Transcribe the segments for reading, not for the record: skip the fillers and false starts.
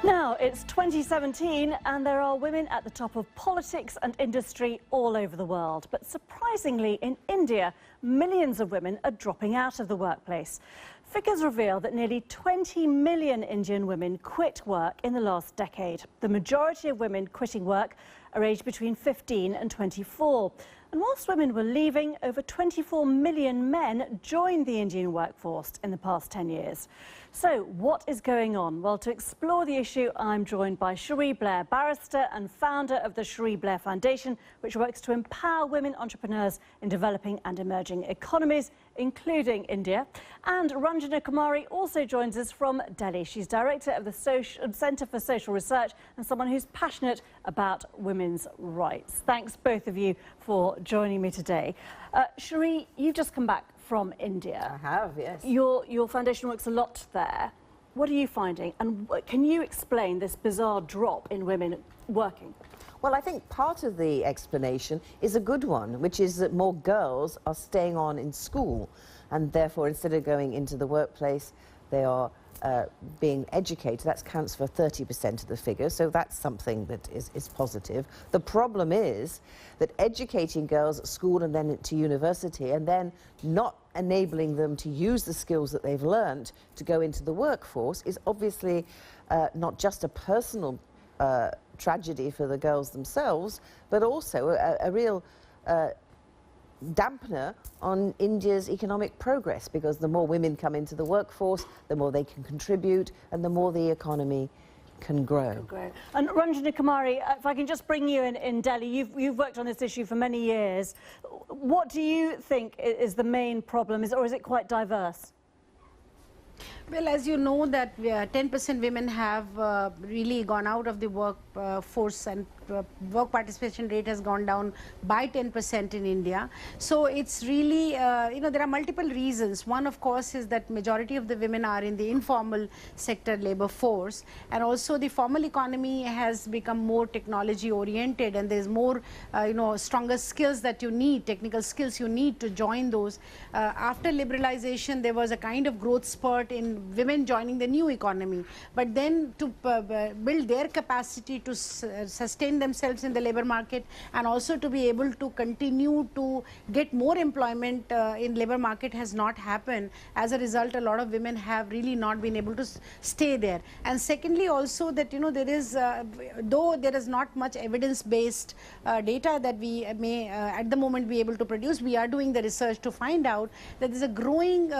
Now, it's 2017 and there are women at the top of politics and industry all over the world. But surprisingly, in India, millions of women are dropping out of the workplace. Figures reveal that nearly 20 million Indian women quit work in the last decade. The majority of women quitting work are aged between 15 and 24. And whilst women were leaving, over 24 million men joined the Indian workforce in the past 10 years. So what is going on? Well, to explore the issue, I'm joined by Cherie Blair, barrister and founder of the Cherie Blair Foundation, which works to empower women entrepreneurs in developing and emerging economies, including India. And Ranjana Kumari also joins us from Delhi. She's director of the Centre for Social Research and someone who's passionate about women's rights. Thanks, both of you, for joining me today. Cherie, you've just come back from India. I have, yes. Your foundation works a lot there. What are you finding? And can you explain this bizarre drop in women working? Well, I think part of the explanation is a good one, which is that more girls are staying on in school, and therefore, instead of going into the workplace, they are being educated. That counts for 30% of the figure, so that's something that is positive. The problem is that educating girls at school and then to university and then not enabling them to use the skills that they've learned to go into the workforce is obviously not just a personal tragedy for the girls themselves, but also a real dampener on India's economic progress, because the more women come into the workforce, the more they can contribute and the more the economy can grow. And Ranjana Kumari, if I can just bring you in Delhi, you've worked on this issue for many years. What do you think is the main problem, or is it quite diverse? Well, as you know that 10% women have really gone out of the workforce, and work participation rate has gone down by 10% in India. So it's really, there are multiple reasons. One, of course, is that majority of the women are in the informal sector labor force, and also the formal economy has become more technology oriented, and there's more, stronger skills that you need, technical skills you need to join those. After liberalization, there was a kind of growth spurt in women joining the new economy, but then to build their capacity to sustain themselves in the labor market and also to be able to continue to get more employment in labor market has not happened. As a result, a lot of women have really not been able to stay there. And secondly, also that there is, though there is not much evidence-based data that we may at the moment be able to produce, we are doing the research to find out that there's a growing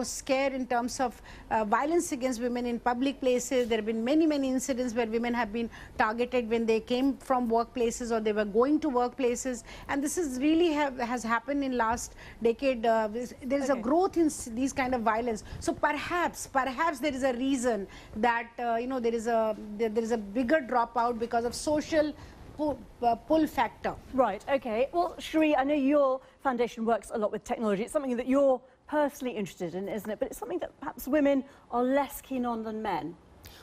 scare in terms of violence against women in public places. There have been many incidents where women have been targeted when they came from workplaces or they were going to workplaces, and this is really has happened in last decade. There is a growth in these kind of violence. So perhaps there is a reason that there is a bigger dropout because of social pull factor. Right. Okay. Well, Cherie, I know your foundation works a lot with technology. It's something that you're personally interested in, isn't it? But it's something that perhaps women are less keen on than men.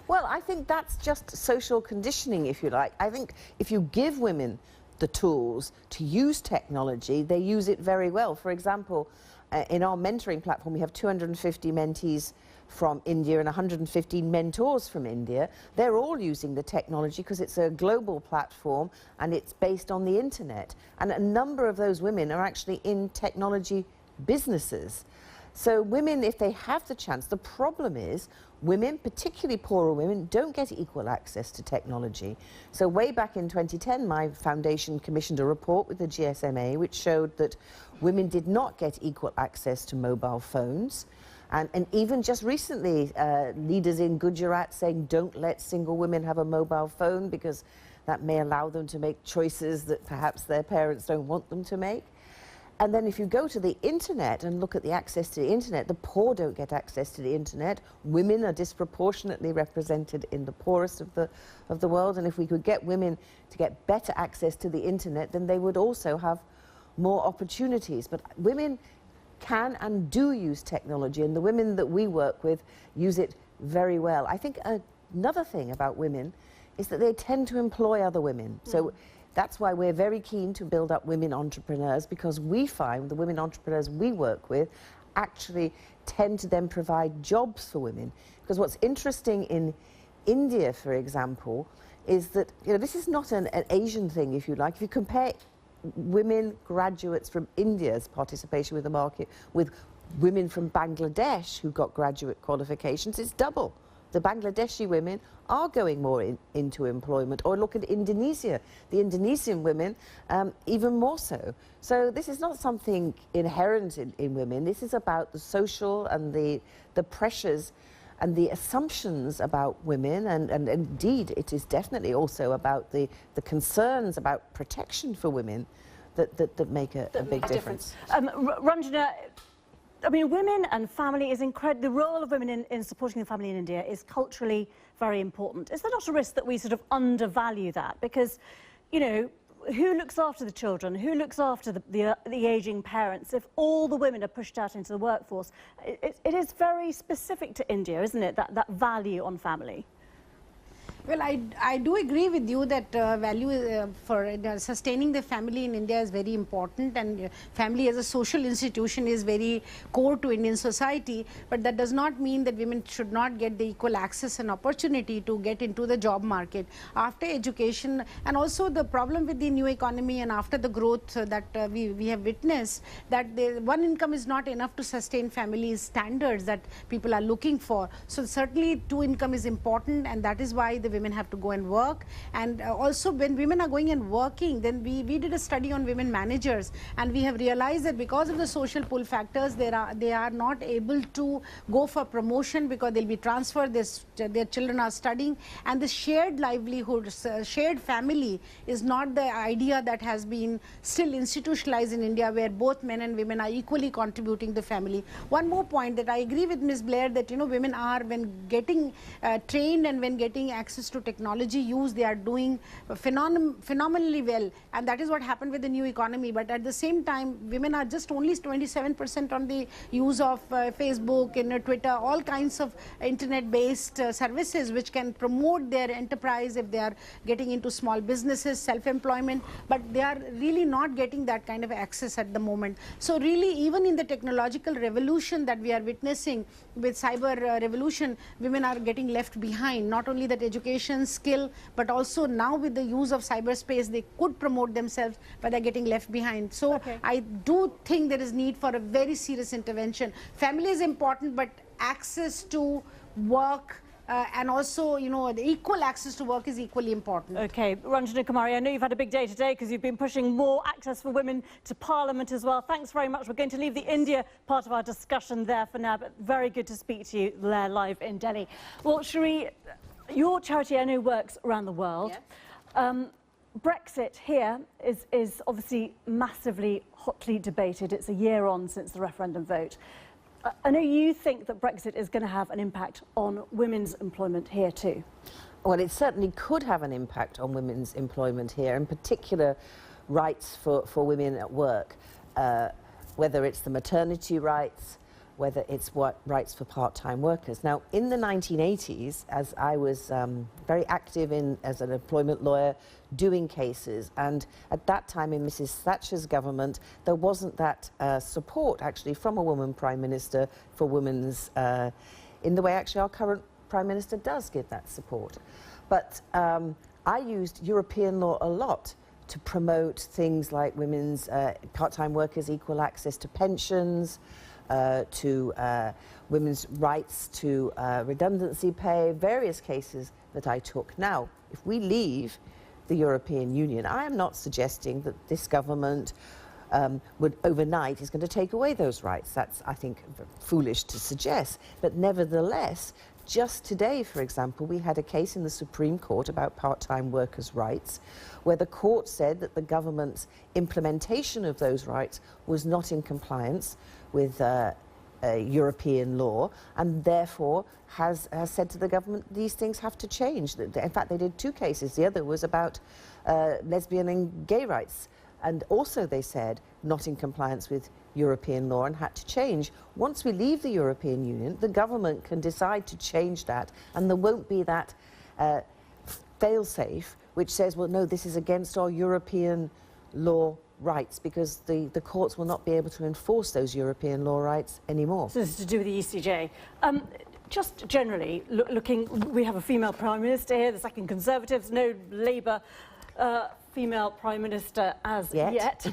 Well, I think that's just social conditioning, if you like. I think if you give women the tools to use technology, they use it very well. For example, in our mentoring platform, we have 250 mentees from India and 115 mentors from India. They're all using the technology because it's a global platform and it's based on the internet. And a number of those women are actually in technology businesses. So women, if they have the chance, the problem is women, particularly poorer women, don't get equal access to technology. So way back in 2010, my foundation commissioned a report with the GSMA which showed that women did not get equal access to mobile phones. And even just recently, leaders in Gujarat saying don't let single women have a mobile phone because that may allow them to make choices that perhaps their parents don't want them to make. And then if you go to the internet and look at the access to the internet, the poor don't get access to the internet. Women are disproportionately represented in the poorest of the world. And if we could get women to get better access to the internet, then they would also have more opportunities. But women can and do use technology, and the women that we work with use it very well. I think another thing about women is that they tend to employ other women. So that's why we're very keen to build up women entrepreneurs, because we find the women entrepreneurs we work with actually tend to then provide jobs for women. Because what's interesting in India, for example, is that, you know, this is not an Asian thing, if you like. If you compare women graduates from India's participation with the market with women from Bangladesh who got graduate qualifications, it's double. The Bangladeshi women are going more into employment. Or look at Indonesia, the Indonesian women even more so. So this is not something inherent in women. This is about the social and the pressures and the assumptions about women, and indeed it is definitely also about the concerns about protection for women that make a big difference. Ranjana, I mean, women and family is incredible. The role of women in supporting the family in India is culturally very important. Is there not a risk that we sort of undervalue that? Because, you know, who looks after the children? Who looks after the ageing parents? If all the women are pushed out into the workforce, it is very specific to India, isn't it, that value on family? Well, I do agree with you that value for sustaining the family in India is very important, and family as a social institution is very core to Indian society. But that does not mean that women should not get the equal access and opportunity to get into the job market after education. And also the problem with the new economy and after the growth that we have witnessed, that one income is not enough to sustain family standards that people are looking for. So certainly two income is important, and that is why the women have to go and work. And also when women are going and working, then we did a study on women managers, and we have realized that because of the social pull factors, they are not able to go for promotion because they'll be transferred, their children are studying, and the shared livelihood, shared family is not the idea that has been still institutionalized in India, where both men and women are equally contributing to the family. One more point that I agree with Ms. Blair, that, you know, women are, when getting trained and when getting access to technology use, they are doing phenomenally well, and that is what happened with the new economy. But at the same time, women are just only 27% on the use of Facebook and Twitter, all kinds of internet-based services which can promote their enterprise if they are getting into small businesses, self-employment, but they are really not getting that kind of access at the moment. So really, even in the technological revolution that we are witnessing with cyber revolution, women are getting left behind. Not only that education skill, but also now with the use of cyberspace, they could promote themselves, but they're getting left behind. So I do think there is need for a very serious intervention. Family is important, but access to work and also, you know, the equal access to work is equally important. Okay, Ranjana Kumari, I know you've had a big day today because you've been pushing more access for women to Parliament as well. Thanks very much. We're going to leave the India part of our discussion there for now, but very good to speak to you there live in Delhi. Well, Cherie, your charity, I know, works around the world. Yes. Brexit here is obviously massively, hotly debated. It's a year on since the referendum vote. I know you think that Brexit is going to have an impact on women's employment here too. Well, it certainly could have an impact on women's employment here, in particular rights for women at work, whether it's the maternity rights, whether it's rights for part-time workers. Now, in the 1980s, as I was very active as an employment lawyer, doing cases, and at that time in Mrs. Thatcher's government, there wasn't that support, actually, from a woman Prime Minister for women's, in the way, actually, our current Prime Minister does give that support. But I used European law a lot to promote things like women's part-time workers' equal access to pensions, to women's rights to redundancy pay, various cases that I took. Now, if we leave the European Union, I am not suggesting that this government would overnight is going to take away those rights. That's, I think, foolish to suggest. But nevertheless, just today, for example, we had a case in the Supreme Court about part-time workers' rights, where the court said that the government's implementation of those rights was not in compliance with European law, and therefore has said to the government these things have to change. In fact, they did two cases. The other was about lesbian and gay rights, and also they said not in compliance with European law and had to change. Once we leave the European Union, the government can decide to change that, and there won't be that fail-safe which says, well, no, this is against our European law rights, because the courts will not be able to enforce those European law rights anymore. So this is to do with the ECJ. just generally, looking, we have a female Prime Minister here, the second Conservatives, no Labour female Prime Minister as yet.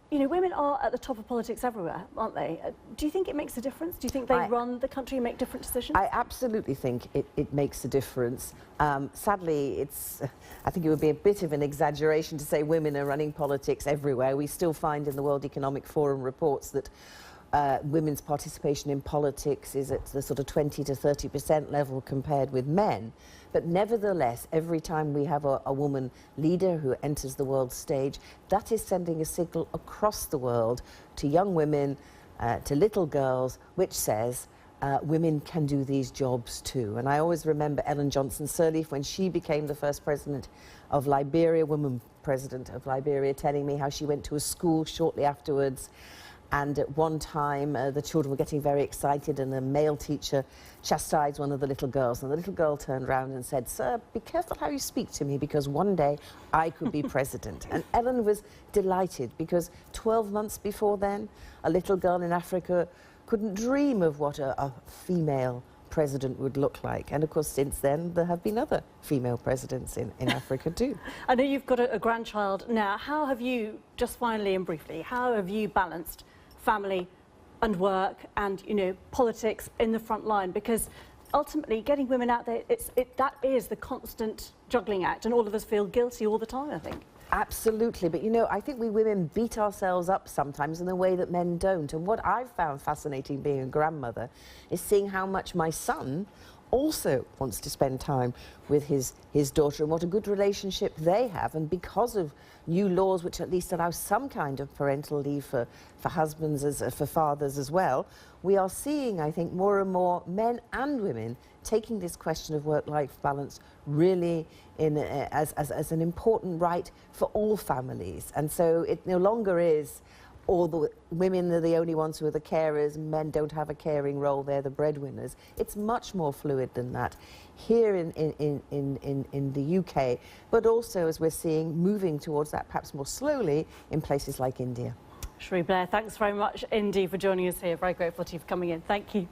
You know, women are at the top of politics everywhere, aren't they? Do you think it makes a difference? Do you think they run the country and make different decisions? I absolutely think it makes a difference. Sadly, I think it would be a bit of an exaggeration to say women are running politics everywhere. We still find in the World Economic Forum reports that women's participation in politics is at the sort of 20 to 30% level compared with men. But nevertheless, every time we have a woman leader who enters the world stage, that is sending a signal across the world to young women, to little girls, which says women can do these jobs too. And I always remember Ellen Johnson Sirleaf, when she became the first president of Liberia, woman president of Liberia, telling me how she went to a school shortly afterwards. And at one time, the children were getting very excited, and a male teacher chastised one of the little girls. And the little girl turned around and said, "Sir, be careful how you speak to me, because one day I could be president." And Ellen was delighted, because 12 months before then, a little girl in Africa couldn't dream of what a female president would look like. And of course, since then, there have been other female presidents in Africa too. I know you've got a grandchild now. How have you, just finally and briefly, how have you balanced family and work and, you know, politics in the front line? Because ultimately getting women out there, that is the constant juggling act, and all of us feel guilty all the time, I think. Absolutely, but you know, I think we women beat ourselves up sometimes in a way that men don't. And what I've found fascinating being a grandmother is seeing how much my son also wants to spend time with his daughter, and what a good relationship they have. And because of new laws which at least allow some kind of parental leave for husbands, for fathers as well, we are seeing, I think, more and more men and women taking this question of work-life balance really as an important right for all families. And so it no longer is all the women are the only ones who are the carers, men don't have a caring role, they're the breadwinners. It's much more fluid than that here in the UK, but also, as we're seeing, moving towards that perhaps more slowly in places like India. Cherie Blair, thanks very much indeed for joining us here. Very grateful to you for coming in. Thank you.